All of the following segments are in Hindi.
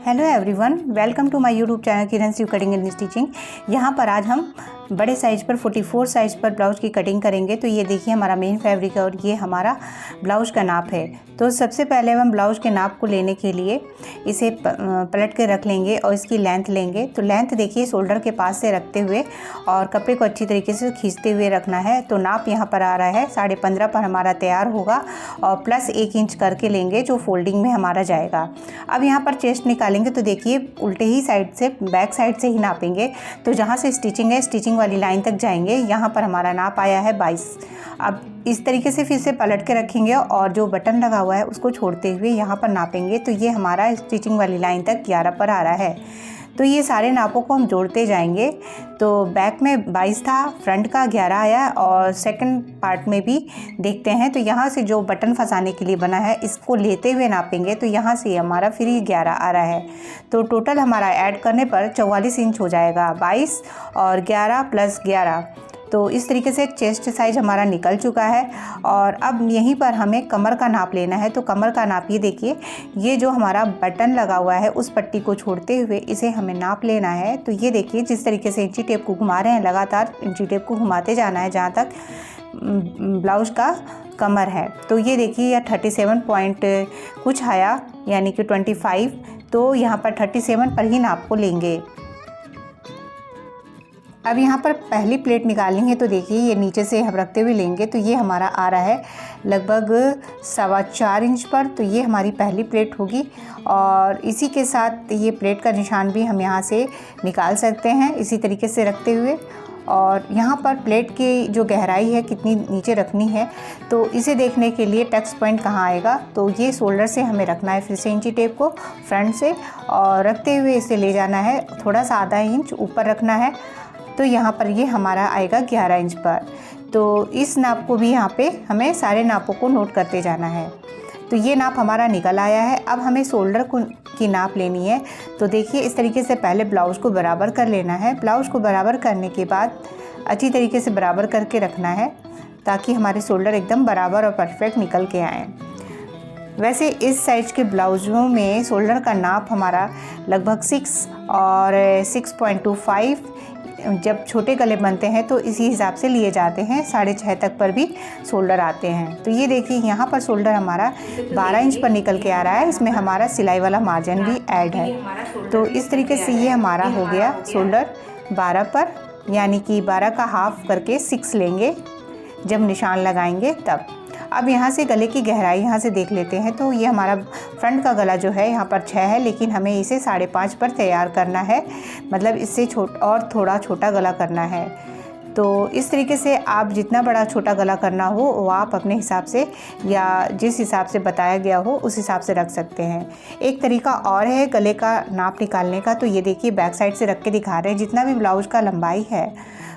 Hello everyone, welcome to my YouTube channel Kiran you cutting and stitching. यहाँ पर आज हम बड़े साइज़ पर 44 साइज़ पर ब्लाउज़ की कटिंग करेंगे। तो ये देखिए हमारा मेन फैब्रिक है और ये हमारा ब्लाउज़ का नाप है। तो सबसे पहले हम ब्लाउज़ के नाप को लेने के लिए इसे पलट के रख लेंगे और इसकी लेंथ लेंगे। तो लेंथ देखिए शोल्डर के पास से रखते हुए और कपड़े को अच्छी तरीके से खींचते हुए रखना है। तो नाप यहाँ पर आ रहा है 15.5 पर हमारा तैयार होगा और प्लस 1 इंच करके लेंगे जो फोल्डिंग में हमारा जाएगा। अब यहाँ पर चेस्ट निकालेंगे तो देखिए उल्टे ही साइड से बैक साइड से ही नापेंगे। तो जहाँ से स्टिचिंग है स्टिचिंग वाली लाइन तक जाएंगे। यहाँ पर हमारा नाप आया है 22। अब इस तरीके से फिर से पलट के रखेंगे और जो बटन लगा हुआ है उसको छोड़ते हुए यहाँ पर नापेंगे। तो ये हमारा स्टिचिंग वाली लाइन तक 11 पर आ रहा है। तो ये सारे नापों को हम जोड़ते जाएंगे। तो बैक में 22 था, फ्रंट का 11 आया और सेकंड पार्ट में भी देखते हैं। तो यहाँ से जो बटन फंसाने के लिए बना है इसको लेते हुए नापेंगे। तो यहाँ से हमारा फिर ये 11 आ रहा है। तो टोटल हमारा ऐड करने पर 44 इंच हो जाएगा। 22 और 11 प्लस 11। तो इस तरीके से चेस्ट साइज हमारा निकल चुका है। और अब यहीं पर हमें कमर का नाप लेना है। तो कमर का नाप ये देखिए, ये जो हमारा बटन लगा हुआ है उस पट्टी को छोड़ते हुए इसे हमें नाप लेना है। तो ये देखिए जिस तरीके से इंची टेप को घुमा रहे हैं, लगातार इंची टेप को घुमाते जाना है जहाँ तक ब्लाउज़ का कमर है। तो ये देखिए यह 37 पॉइंट कुछ आया, यानी कि 25। तो यहाँ पर 37 पर ही नाप को लेंगे। अब यहाँ पर पहली प्लेट निकालेंगे तो देखिए ये नीचे से हम रखते हुए लेंगे। तो ये हमारा आ रहा है लगभग 4.25 इंच पर। तो ये हमारी पहली प्लेट होगी और इसी के साथ ये प्लेट का निशान भी हम यहाँ से निकाल सकते हैं इसी तरीके से रखते हुए। और यहाँ पर प्लेट की जो गहराई है कितनी नीचे रखनी है, तो इसे देखने के लिए टक्स पॉइंट कहाँ आएगा। तो ये शोल्डर से हमें रखना है फिर से इंची टेप को फ्रंट से और रखते हुए इसे ले जाना है, थोड़ा सा आधा इंच ऊपर रखना है। तो यहाँ पर ये हमारा आएगा 11 इंच पर। तो इस नाप को भी यहाँ पे हमें सारे नापों को नोट करते जाना है। तो ये नाप हमारा निकल आया है। अब हमें शोल्डर की नाप लेनी है। तो देखिए इस तरीके से पहले ब्लाउज़ को बराबर कर लेना है। ब्लाउज़ को बराबर करने के बाद अच्छी तरीके से बराबर करके रखना है ताकि हमारे शोल्डर एकदम बराबर और परफेक्ट निकल के आएँ। वैसे इस साइज के ब्लाउज़ों में शोल्डर का नाप हमारा लगभग 6 और 6.25। जब छोटे गले बनते हैं तो इसी हिसाब से लिए जाते हैं। 6.5 तक पर भी शोल्डर आते हैं। तो ये देखिए यहाँ पर शोल्डर हमारा 12 इंच पर निकल के आ रहा है। इसमें हमारा सिलाई वाला मार्जिन भी ऐड है। तो इस तरीके से ये हमारा हो गया शोल्डर 12 पर, यानी कि 12 का हाफ करके 6 लेंगे जब निशान लगाएंगे तब। अब यहाँ से गले की गहराई यहाँ से देख लेते हैं। तो ये हमारा फ्रंट का गला जो है यहाँ पर 6 है, लेकिन हमें इसे 5.5 पर तैयार करना है, मतलब इससे और थोड़ा छोटा गला करना है। तो इस तरीके से आप जितना बड़ा छोटा गला करना हो वो आप अपने हिसाब से या जिस हिसाब से बताया गया हो उस हिसाब से रख सकते हैं। एक तरीका और है गले का नाप निकालने का। तो ये देखिए बैक साइड से रख के दिखा रहे हैं। जितना भी ब्लाउज़ का लंबाई है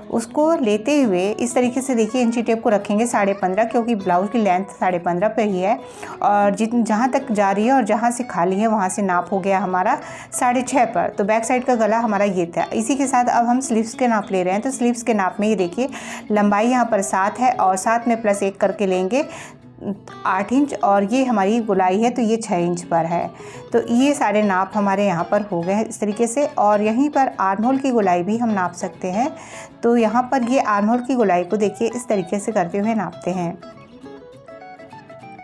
उसको लेते हुए इस तरीके से देखिए इंची टेप को रखेंगे 15.5, क्योंकि ब्लाउज़ की लेंथ 15.5 पे ही है। और जहाँ तक जा रही है और जहाँ से खाली है वहाँ से नाप हो गया हमारा 6.5 पर। तो बैक साइड का गला हमारा ये था। इसी के साथ अब हम स्लीव्स के नाप ले रहे हैं। तो स्लीव्स के नाप में ये देखिए लंबाई यहाँ पर 7 है और 7 में प्लस 1 करके लेंगे 8 इंच और ये हमारी गोलाई है तो ये 6 इंच पर है। तो ये सारे नाप हमारे यहाँ पर हो गए हैं इस तरीके से। और यहीं पर आर्म होल की गोलाई भी हम नाप सकते हैं। तो यहाँ पर ये आर्म होल की गोलाई को देखिए इस तरीके से करते हुए नापते हैं।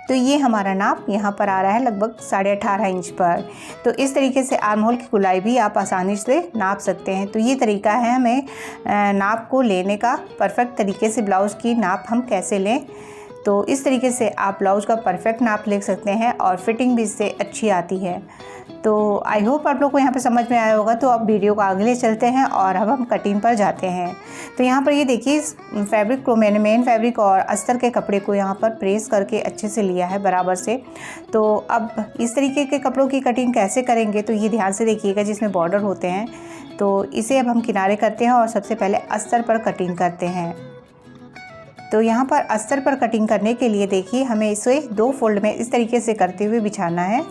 तो ये हमारा नाप यहाँ पर आ रहा है लगभग 18.5 इंच पर। तो इस तरीके से आर्म होल की गोलाई भी आप आसानी से नाप सकते हैं। तो ये तरीका है हमें नाप को लेने का, परफेक्ट तरीके से ब्लाउज़ की नाप हम कैसे लें। तो इस तरीके से आप ब्लाउज़ का परफेक्ट नाप ले सकते हैं और फिटिंग भी इससे अच्छी आती है। तो आई होप आप लोग को यहाँ पे समझ में आया होगा। तो अब वीडियो को आगे ले चलते हैं और अब हम कटिंग पर जाते हैं। तो यहाँ पर ये देखिए फैब्रिक को मैंने मेन फैब्रिक और अस्तर के कपड़े को यहाँ पर प्रेस करके अच्छे से लिया है बराबर से। तो अब इस तरीके के कपड़ों की कटिंग कैसे करेंगे तो ये ध्यान से देखिएगा। जिसमें बॉर्डर होते हैं तो इसे अब हम किनारे करते हैं और सबसे पहले अस्तर पर कटिंग करते हैं। तो यहाँ पर अस्तर पर कटिंग करने के लिए देखिए हमें इसे 2 फोल्ड में इस तरीके से करते हुए बिछाना है।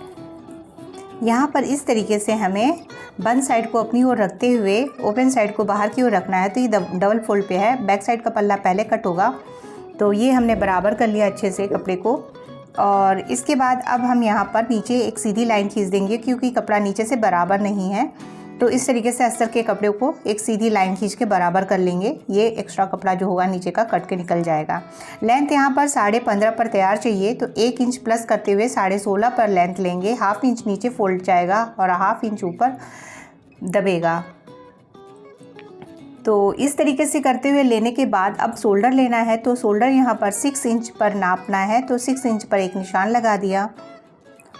यहाँ पर इस तरीके से हमें बंद साइड को अपनी ओर रखते हुए ओपन साइड को बाहर की ओर रखना है। तो ये डबल फोल्ड पे है। बैक साइड का पल्ला पहले कट होगा। तो ये हमने बराबर कर लिया अच्छे से कपड़े को। और इसके बाद अब हम यहाँ पर नीचे एक सीधी लाइन खींच देंगे, क्योंकि कपड़ा नीचे से बराबर नहीं है। तो इस तरीके से अस्तर के कपड़े को एक सीधी लाइन खींच के बराबर कर लेंगे। ये एक्स्ट्रा कपड़ा जो होगा नीचे का कट के निकल जाएगा। लेंथ यहाँ पर 15.5 पर तैयार चाहिए, तो 1 इंच प्लस करते हुए 16.5 पर लेंथ लेंगे। हाफ इंच नीचे फोल्ड जाएगा और हाफ इंच ऊपर दबेगा। तो इस तरीके से करते हुए लेने के बाद अब शोल्डर लेना है। तो शोल्डर यहाँ पर 6 इंच पर नापना है, तो 6 इंच पर एक निशान लगा दिया।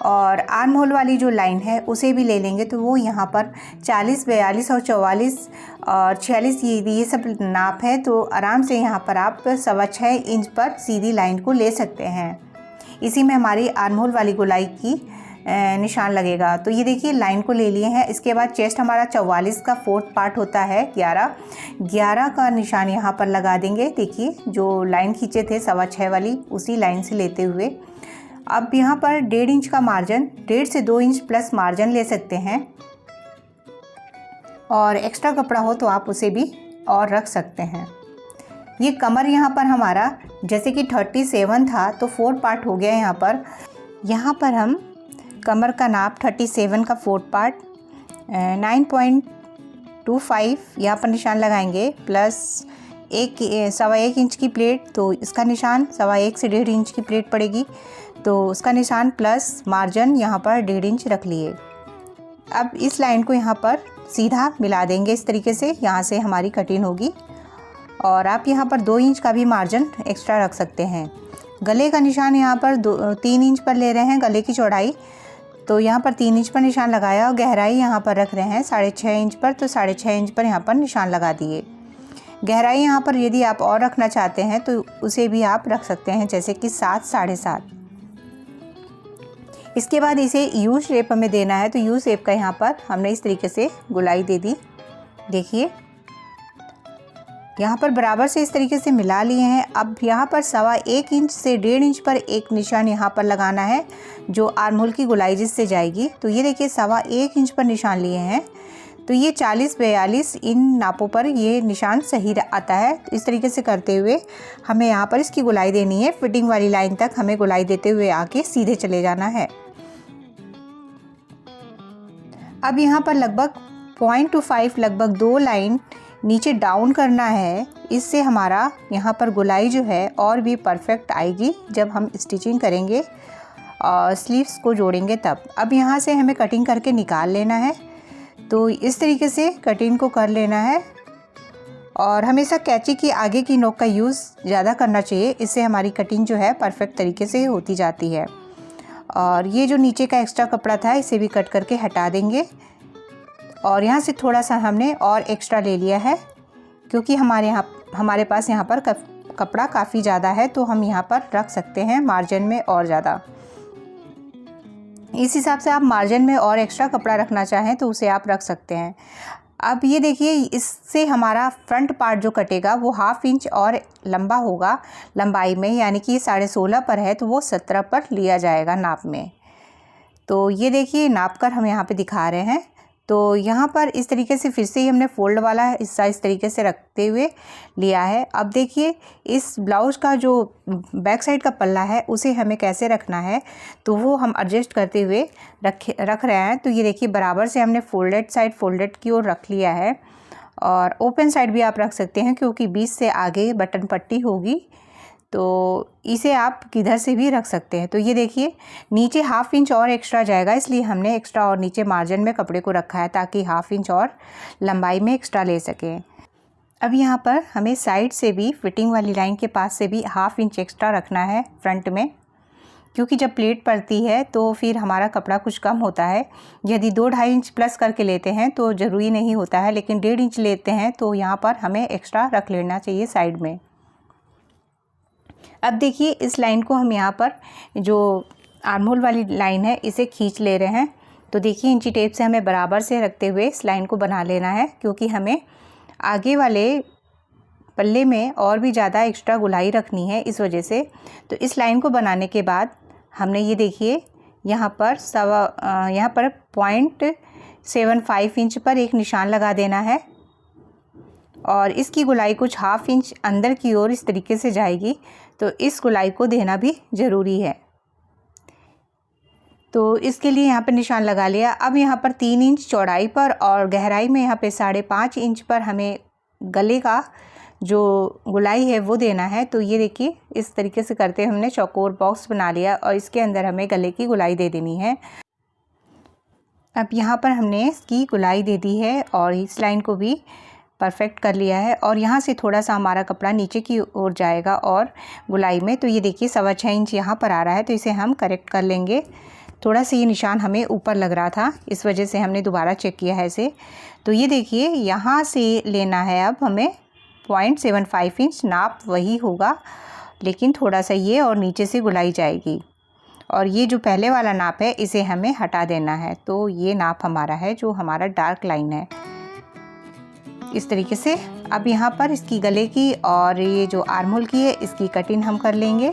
और आर्म होल वाली जो लाइन है उसे भी ले लेंगे, तो वो यहाँ पर 40, 42 और 44 और 46 ये सब नाप है। तो आराम से यहाँ पर आप 6.25 इंच पर सीधी लाइन को ले सकते हैं। इसी में हमारी आर्म होल वाली गोलाई की निशान लगेगा। तो ये देखिए लाइन को ले लिए हैं। इसके बाद चेस्ट हमारा 44 का 4th पार्ट होता है, 11 का निशान यहाँ पर लगा देंगे। देखिए जो लाइन खींचे थे 6.25 वाली, उसी लाइन से लेते हुए अब यहाँ पर 1.5 इंच का मार्जिन, 1.5 से 2 इंच प्लस मार्जिन ले सकते हैं। और एक्स्ट्रा कपड़ा हो तो आप उसे भी और रख सकते हैं। ये कमर यहाँ पर हमारा जैसे कि 37 था, तो 4 पार्ट हो गया। यहाँ पर हम कमर का नाप 37 का 4 पार्ट 9.25 यहाँ पर निशान लगाएंगे, प्लस 1.25 इंच की प्लेट, तो इसका निशान 1.25 से 1.5 इंच की प्लेट पड़ेगी, तो उसका निशान प्लस मार्जिन यहाँ पर 1.5 इंच रख लिए। अब इस लाइन को यहाँ पर सीधा मिला देंगे इस तरीके से, यहाँ से हमारी कटिंग होगी। और आप यहाँ पर 2 इंच का भी मार्जिन एक्स्ट्रा रख सकते हैं। गले का निशान यहाँ पर 3 इंच पर ले रहे हैं, गले की चौड़ाई, तो यहाँ पर 3 इंच पर निशान लगाया और गहराई यहाँ पर रख रहे हैं 6.5 इंच पर, तो 6.5 इंच पर यहाँ पर निशान लगा दिए। गहराई यहाँ पर यदि आप और रखना चाहते हैं तो उसे भी आप रख सकते हैं, जैसे कि 7, 7.5। इसके बाद इसे यू शेप हमें देना है, तो यू शेप का यहाँ पर हमने इस तरीके से गोलाई दे दी। देखिए यहाँ पर बराबर से इस तरीके से मिला लिए हैं। अब यहाँ पर 1.25 इंच से 1.5 इंच पर एक निशान यहाँ पर लगाना है, जो आर्म होल की गोलाई जिससे जाएगी। तो ये देखिए 1.25 इंच पर निशान लिए हैं, तो ये 40, 42 इन नापों पर ये निशान सही आता है। तो इस तरीके से करते हुए हमें यहाँ पर इसकी गोलाई देनी है। फिटिंग वाली लाइन तक हमें गोलाई देते हुए आके सीधे चले जाना है। अब यहाँ पर लगभग 0.25 लगभग 2 लाइन नीचे डाउन करना है। इससे हमारा यहाँ पर गोलाई जो है और भी परफेक्ट आएगी जब हम स्टिचिंग करेंगे और स्लीव्स को जोड़ेंगे तब। अब यहाँ से हमें कटिंग करके निकाल लेना है। तो इस तरीके से कटिंग को कर लेना है और हमेशा कैंची की आगे की नोक का यूज़ ज़्यादा करना चाहिए, इससे हमारी कटिंग जो है परफेक्ट तरीके से होती जाती है। और ये जो नीचे का एक्स्ट्रा कपड़ा था इसे भी कट करके हटा देंगे। और यहाँ से थोड़ा सा हमने और एक्स्ट्रा ले लिया है, क्योंकि हमारे पास यहाँ पर कपड़ा काफ़ी ज़्यादा है, तो हम यहाँ पर रख सकते हैं मार्जिन में और ज़्यादा। इस हिसाब से आप मार्जिन में और एक्स्ट्रा कपड़ा रखना चाहें तो उसे आप रख सकते हैं। अब ये देखिए इससे हमारा फ्रंट पार्ट जो कटेगा वो 1/2 इंच और लंबा होगा लंबाई में, यानी कि 16.5 पर है तो वो 17 पर लिया जाएगा नाप में। तो ये देखिए नाप कर हम यहाँ पे दिखा रहे हैं। तो यहाँ पर इस तरीके से फिर से ही हमने फोल्ड वाला हिस्सा इस तरीके से रखते हुए लिया है। अब देखिए इस ब्लाउज़ का जो बैक साइड का पल्ला है उसे हमें कैसे रखना है, तो वो हम एडजस्ट करते हुए रख रहे हैं। तो ये देखिए बराबर से हमने फोल्डेड साइड फोल्डेड की ओर रख लिया है, और ओपन साइड भी आप रख सकते हैं, क्योंकि बीच से आगे बटन पट्टी होगी तो इसे आप किधर से भी रख सकते हैं। तो ये देखिए नीचे 1/2 इंच और एक्स्ट्रा जाएगा, इसलिए हमने एक्स्ट्रा और नीचे मार्जिन में कपड़े को रखा है ताकि 1/2 इंच और लंबाई में एक्स्ट्रा ले सकें। अब यहाँ पर हमें साइड से भी फिटिंग वाली लाइन के पास से भी 1/2 इंच एक्स्ट्रा रखना है फ्रंट में, क्योंकि जब प्लेट पड़ती है तो फिर हमारा कपड़ा कुछ कम होता है। यदि 2-2.5 इंच प्लस करके लेते हैं तो ज़रूरी नहीं होता है, लेकिन 1.5 इंच लेते हैं तो यहाँ पर हमें एक्स्ट्रा रख लेना चाहिए साइड में। अब देखिए इस लाइन को हम यहाँ पर जो आर्म होल वाली लाइन है इसे खींच ले रहे हैं। तो देखिए इंची टेप से हमें बराबर से रखते हुए इस लाइन को बना लेना है, क्योंकि हमें आगे वाले पल्ले में और भी ज़्यादा एक्स्ट्रा गोलाई रखनी है इस वजह से। तो इस लाइन को बनाने के बाद हमने ये देखिए यहाँ पर 0.75 इंच पर एक निशान लगा देना है, और इसकी गोलाई कुछ 1/2 इंच अंदर की ओर इस तरीके से जाएगी। तो इस गोलाई को देना भी ज़रूरी है। तो इसके लिए यहाँ पर निशान लगा लिया। अब यहाँ पर 3 इंच चौड़ाई पर और गहराई में यहाँ पे 5.5 इंच पर हमें गले का जो गोलाई है वो देना है। तो ये देखिए इस तरीके से करते हुए हमने चौकोर बॉक्स बना लिया और इसके अंदर हमें गले की गोलाई दे देनी है। अब यहाँ पर हमने इसकी गोलाई दे दी है और इस लाइन को भी परफेक्ट कर लिया है और यहाँ से थोड़ा सा हमारा कपड़ा नीचे की ओर जाएगा और गोलाई में। तो ये देखिए 6.25 इंच यहाँ पर आ रहा है, तो इसे हम करेक्ट कर लेंगे। थोड़ा सा ये निशान हमें ऊपर लग रहा था, इस वजह से हमने दोबारा चेक किया है इसे। तो ये देखिए यहाँ से लेना है अब हमें 0.75 इंच, नाप वही होगा लेकिन थोड़ा सा ये और नीचे से गोलाई जाएगी और ये जो पहले वाला नाप है इसे हमें हटा देना है। तो ये नाप हमारा है जो हमारा डार्क लाइन है, इस तरीके से। अब यहाँ पर इसकी गले की और ये जो आर्म होल की है इसकी कटिंग हम कर लेंगे।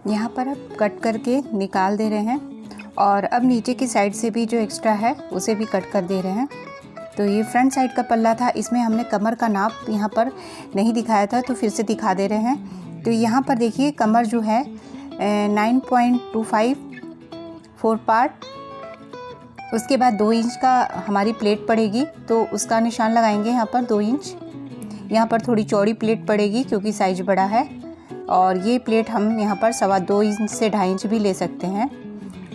यहाँ पर अब कट करके निकाल दे रहे हैं और अब नीचे की साइड से भी जो एक्स्ट्रा है उसे भी कट कर दे रहे हैं। तो ये फ्रंट साइड का पल्ला था, इसमें हमने कमर का नाप यहाँ पर नहीं दिखाया था, तो फिर से दिखा दे रहे हैं। तो यहाँ पर देखिए कमर जो है 9.25 4 पार्ट, उसके बाद 2 इंच का हमारी प्लेट पड़ेगी तो उसका निशान लगाएंगे यहाँ पर 2 इंच। यहाँ पर थोड़ी चौड़ी प्लेट पड़ेगी क्योंकि साइज बड़ा है और ये प्लेट हम यहाँ पर 2.25 इंच से 2.5 इंच भी ले सकते हैं।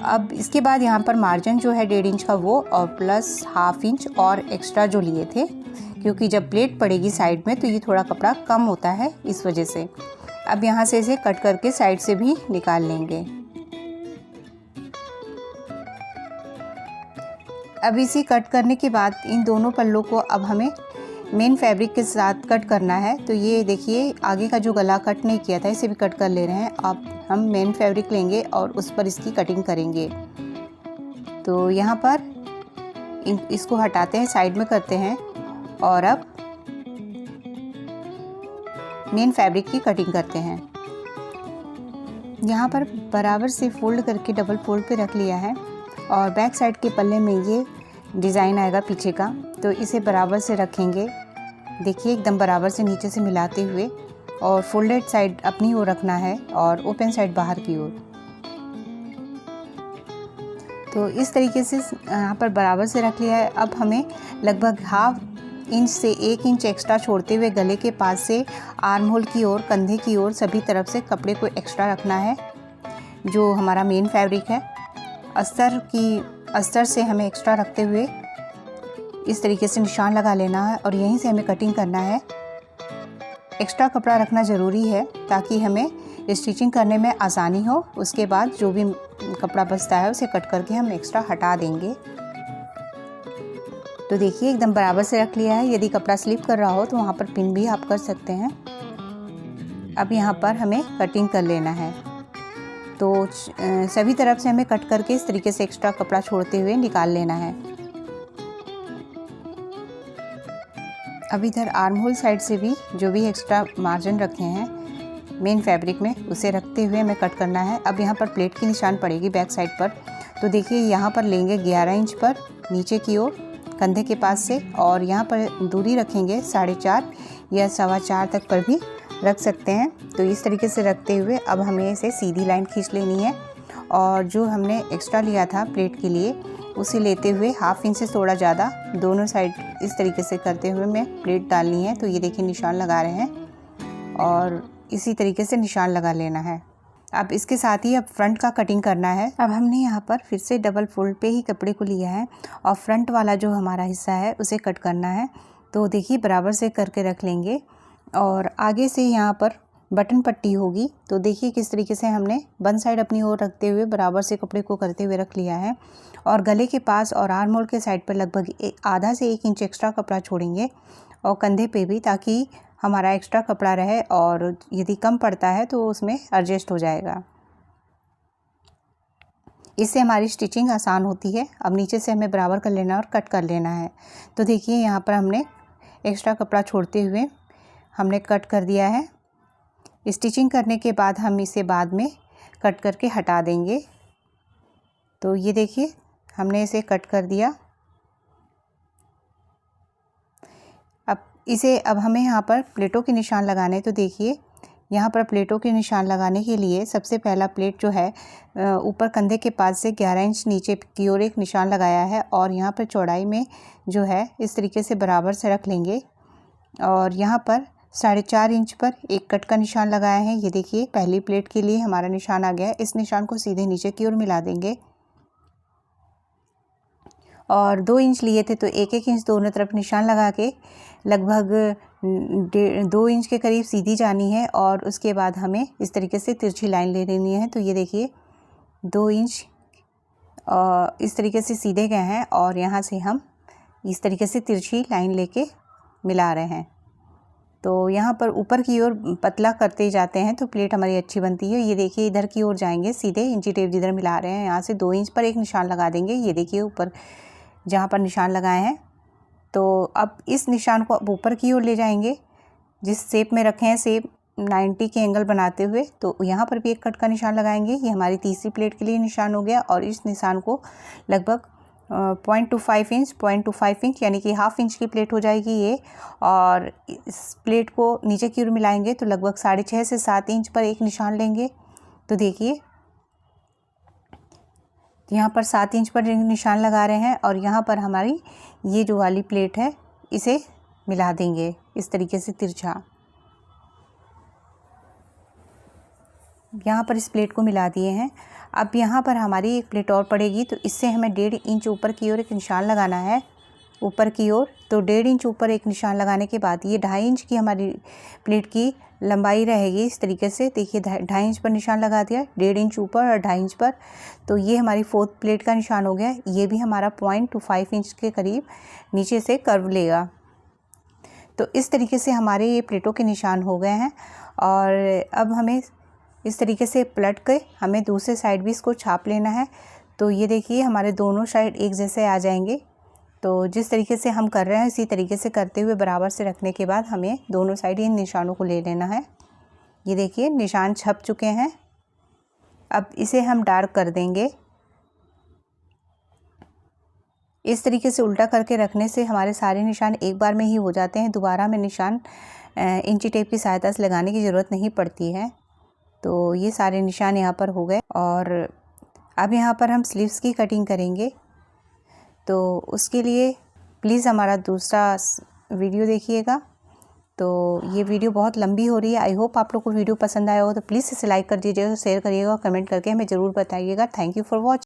अब इसके बाद यहाँ पर मार्जिन जो है 1.5 इंच का वो और प्लस 1/2 इंच और एक्स्ट्रा जो लिए थे, क्योंकि जब प्लेट पड़ेगी साइड में तो ये थोड़ा कपड़ा कम होता है, इस वजह से। अब यहाँ से इसे कट करके साइड से भी निकाल लेंगे। अब इसे कट करने के बाद इन दोनों पल्लों को अब हमें मेन फैब्रिक के साथ कट करना है। तो ये देखिए आगे का जो गला कट नहीं किया था इसे भी कट कर ले रहे हैं। अब हम मेन फैब्रिक लेंगे और उस पर इसकी कटिंग करेंगे। तो यहाँ पर इसको हटाते हैं, साइड में करते हैं और अब मेन फैब्रिक की कटिंग करते हैं। यहाँ पर बराबर से फोल्ड करके डबल फोल्ड पे रख लिया है और बैक साइड के पल्ले में ये डिज़ाइन आएगा पीछे का, तो इसे बराबर से रखेंगे। देखिए एकदम बराबर से नीचे से मिलाते हुए और फोल्डेड साइड अपनी ओर रखना है और ओपन साइड बाहर की ओर। तो इस तरीके से यहाँ पर बराबर से रख लिया है। अब हमें लगभग 1/2 इंच से 1 इंच एक्स्ट्रा छोड़ते हुए गले के पास से आर्म होल की ओर, कंधे की ओर सभी तरफ से कपड़े को एक्स्ट्रा रखना है। जो हमारा मेन फैब्रिक है अस्तर से हमें एक्स्ट्रा रखते हुए इस तरीके से निशान लगा लेना है और यहीं से हमें कटिंग करना है। एक्स्ट्रा कपड़ा रखना ज़रूरी है ताकि हमें स्टिचिंग करने में आसानी हो। उसके बाद जो भी कपड़ा बचता है उसे कट करके हम एक्स्ट्रा हटा देंगे। तो देखिए एकदम बराबर से रख लिया है। यदि कपड़ा स्लिप कर रहा हो तो वहाँ पर पिन भी आप कर सकते हैं। अब यहाँ पर हमें कटिंग कर लेना है। तो सभी तरफ से हमें कट करके इस तरीके से एक्स्ट्रा कपड़ा छोड़ते हुए निकाल लेना है। अब इधर आर्म होल साइड से भी जो भी एक्स्ट्रा मार्जिन रखे हैं मेन फैब्रिक में उसे रखते हुए हमें कट करना है। अब यहाँ पर प्लेट की निशान पड़ेगी बैक साइड पर। तो देखिए यहाँ पर लेंगे 11 इंच पर नीचे की ओर कंधे के पास से और यहाँ पर दूरी रखेंगे 4.5 या 4.25 तक पर भी रख सकते हैं। तो इस तरीके से रखते हुए अब हमें इसे सीधी लाइन खींच लेनी है और जो हमने एक्स्ट्रा लिया था प्लेट के लिए उसे लेते हुए 1/2 इंच से थोड़ा ज़्यादा दोनों साइड इस तरीके से करते हुए मैं प्लेट डालनी है। तो ये देखिए निशान लगा रहे हैं और इसी तरीके से निशान लगा लेना है। अब इसके साथ ही अब फ्रंट का कटिंग करना है। अब हमने यहाँ पर फिर से डबल फोल्ड पे ही कपड़े को लिया है और फ्रंट वाला जो हमारा हिस्सा है उसे कट करना है। तो देखिए बराबर से करके रख लेंगे और आगे से यहाँ पर बटन पट्टी होगी। तो देखिए किस तरीके से हमने वन साइड अपनी ओर रखते हुए बराबर से कपड़े को करते हुए रख लिया है और गले के पास और आर्म होल के साइड पर लगभग आधा से 1 इंच एक्स्ट्रा कपड़ा छोड़ेंगे और कंधे पे भी, ताकि हमारा एक्स्ट्रा कपड़ा रहे और यदि कम पड़ता है तो उसमें एडजस्ट हो जाएगा। इससे हमारी स्टिचिंग आसान होती है। अब नीचे से हमें बराबर कर लेना और कट कर लेना है। तो देखिए यहाँ पर हमने एक्स्ट्रा कपड़ा छोड़ते हुए हमने कट कर दिया है। स्टिचिंग करने के बाद हम इसे बाद में कट करके हटा देंगे। तो ये देखिए हमने इसे कट कर दिया। अब इसे अब हमें यहाँ पर प्लेटों के निशान लगाने। तो देखिए यहाँ पर प्लेटों के निशान लगाने के लिए सबसे पहला प्लेट जो है ऊपर कंधे के पास से 11 इंच नीचे की ओर एक निशान लगाया है और यहाँ पर चौड़ाई में जो है इस तरीके से बराबर से रख लेंगे और यहाँ पर 4.5 इंच पर एक कट का निशान लगाया है। ये देखिए पहली प्लेट के लिए हमारा निशान आ गया है। इस निशान को सीधे नीचे की ओर मिला देंगे और 2 इंच लिए थे तो 1-1 इंच दोनों तरफ निशान लगा के लगभग 2 इंच के करीब सीधी जानी है और उसके बाद हमें इस तरीके से तिरछी लाइन ले लेनी है। तो ये देखिए 2 इंच इस तरीके से सीधे गए हैं और यहाँ से हम इस तरीके से तिरछी लाइन लेके मिला रहे हैं। तो यहाँ पर ऊपर की ओर पतला करते जाते हैं तो प्लेट हमारी अच्छी बनती है। ये देखिए इधर की ओर जाएंगे सीधे इंची टेप जिधर मिला रहे हैं यहाँ से 2 इंच पर एक निशान लगा देंगे। ये देखिए ऊपर जहाँ पर निशान लगाए हैं। तो अब इस निशान को अब ऊपर की ओर ले जाएंगे जिस शेप में रखे हैं, शेप 90 के एंगल बनाते हुए। तो यहाँ पर भी एक कट का निशान लगाएंगे। ये हमारी तीसरी प्लेट के लिए निशान हो गया और इस निशान को लगभग 0.25 इंच यानी कि ½ इंच की प्लेट हो जाएगी ये। और इस प्लेट को नीचे की ओर मिलाएंगे तो लगभग 6.5 से 7 इंच पर एक निशान लेंगे। तो देखिए यहाँ पर 7 इंच पर निशान लगा रहे हैं और यहाँ पर हमारी ये जो वाली प्लेट है इसे मिला देंगे इस तरीके से तिरछा। यहाँ पर इस प्लेट को मिला दिए हैं। अब यहाँ पर हमारी एक प्लेट और पड़ेगी तो इससे हमें 1.5 इंच ऊपर की ओर एक निशान लगाना है ऊपर की ओर। तो 1.5 इंच ऊपर एक निशान लगाने के बाद ये 2.5 इंच की हमारी प्लेट की लंबाई रहेगी इस तरीके से। देखिए 2.5 इंच पर निशान लगा दिया, 1.5 इंच ऊपर और 2.5 इंच पर। तो ये हमारी 4th प्लेट का निशान हो गया। ये भी हमारा 0.25 इंच के करीब नीचे से कर्व लेगा। तो इस तरीके से हमारे ये प्लेटों के निशान हो गए हैं और अब हमें इस तरीके से पलट के हमें दूसरे साइड भी इसको छाप लेना है। तो ये देखिए हमारे दोनों साइड एक जैसे आ जाएंगे। तो जिस तरीके से हम कर रहे हैं इसी तरीके से करते हुए बराबर से रखने के बाद हमें दोनों साइड इन निशानों को ले लेना है। ये देखिए निशान छप चुके हैं। अब इसे हम डार्क कर देंगे। इस तरीके से उल्टा करके रखने से हमारे सारे निशान एक बार में ही हो जाते हैं। दोबारा हमें निशान इंची टेप की सहायता से लगाने की ज़रूरत नहीं पड़ती है। तो ये सारे निशान यहाँ पर हो गए और अब यहाँ पर हम स्लीव्स की कटिंग करेंगे। तो उसके लिए प्लीज़ हमारा दूसरा वीडियो देखिएगा। तो ये वीडियो बहुत लंबी हो रही है। आई होप आप लोग को वीडियो पसंद आया हो तो प्लीज़ इसे लाइक कर दीजिएगा, शेयर करिएगा और कमेंट करके हमें ज़रूर बताइएगा। Thank you for watching.